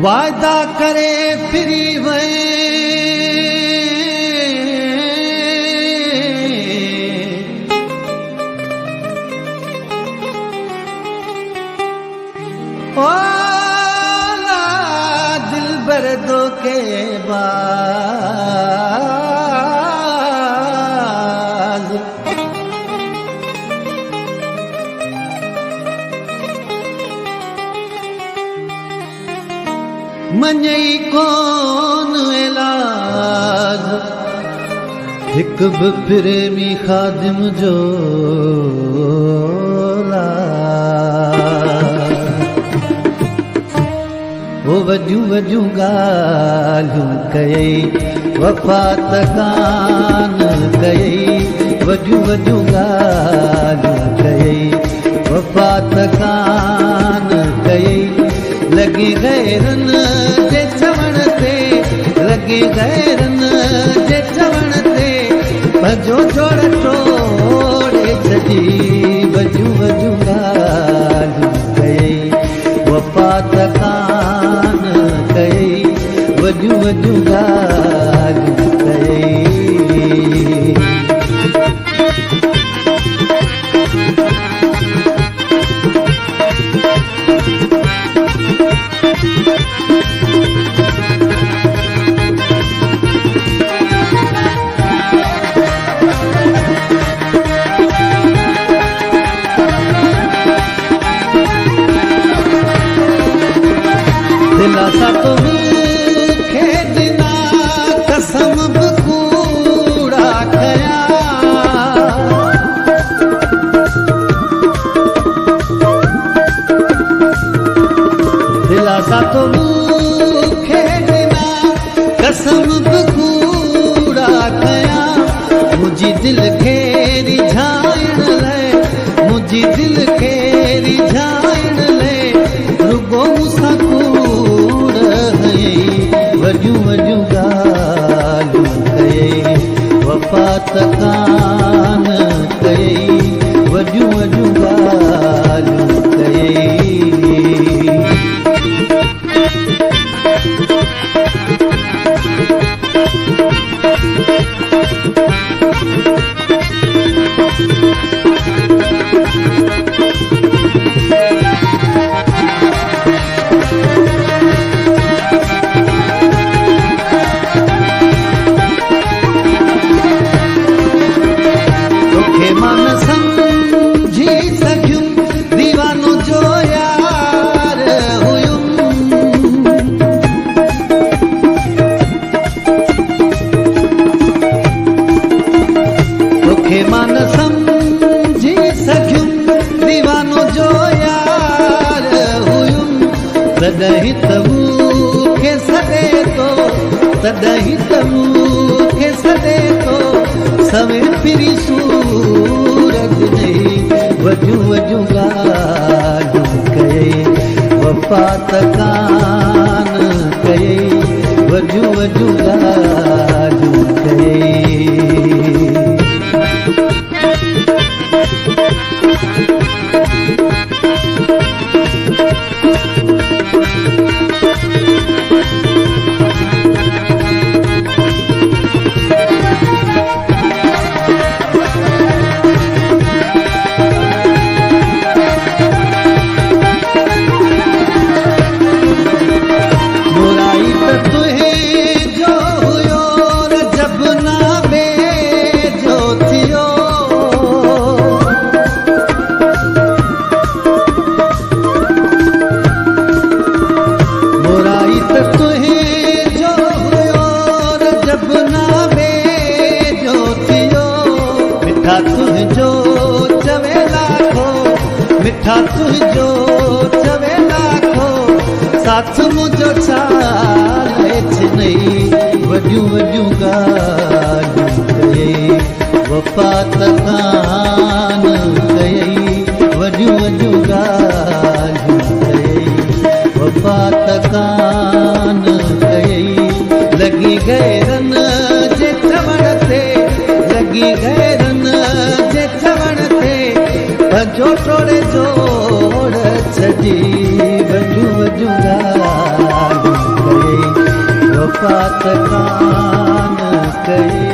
वादा करे फिरी वे ओला दिल बरदो के बाज मञई कोन इलाज हिक बि प्रेमी खादिम जो ओ वजू वजू गालियूं कयई वफ़ा त कान कयई वजू वजू गालियूं कयई वफ़ा त कान कयई लॻी गैरनि जे चवण ते लॻी गैरनि जे चवण ते भॼो जोड़ टोड़े छॾी वजू वजू ॻाल्हियूं कयई वफ़ा त कान कयई वजू वजू ॻाल्हियूं कयई दिलासा तो मूंखे ॾिना कसम बि कूड़ा कया दिलासा तो मूंखे ॾिना कसम बि कूड़ा कया मुंहिंजी दिलि खे रिझाइण लाइ मुंहिंजी दिलि खे रिझाइण लाइ रुगो मूंसां वजू वजू ॻाल्हियूं कयई वफ़ा त कान कयई वजू वजू ॻाल्हियूं कयई मन समझी सघियुम दीवानो जो यार हुयुम तोखे मन समझी सघियुम दीवानो जो यार हुयुम तॾहिं त मूंखे सॾे थो तॾहिं त मूंखे सॾे थो सवे फिरी सूरज नहीं वजू वजू ॻाल्हियूं कयई वफ़ा त कान कयई वजू वजू ॻाल्हियूं कयई बुराई त तुंहिंजो हुयो वेठा तुंहिंजो चवे लाखो साथ मुंहिंजो छा हेठि नई वॾियूं वॾियूं ॻाल्हियूं कयई वफ़ा त कान कयई वॾियूं वॾियूं ॻाल्हियूं कयई वफ़ा त कान कयई लॻी गैरन जे चवण ते लॻी गैरन जे चवण ते भॼो टोड़े जोड़ छॾी वॾियूं वॾियूं ॻाल्हियूं कयई वफ़ा त कान कयई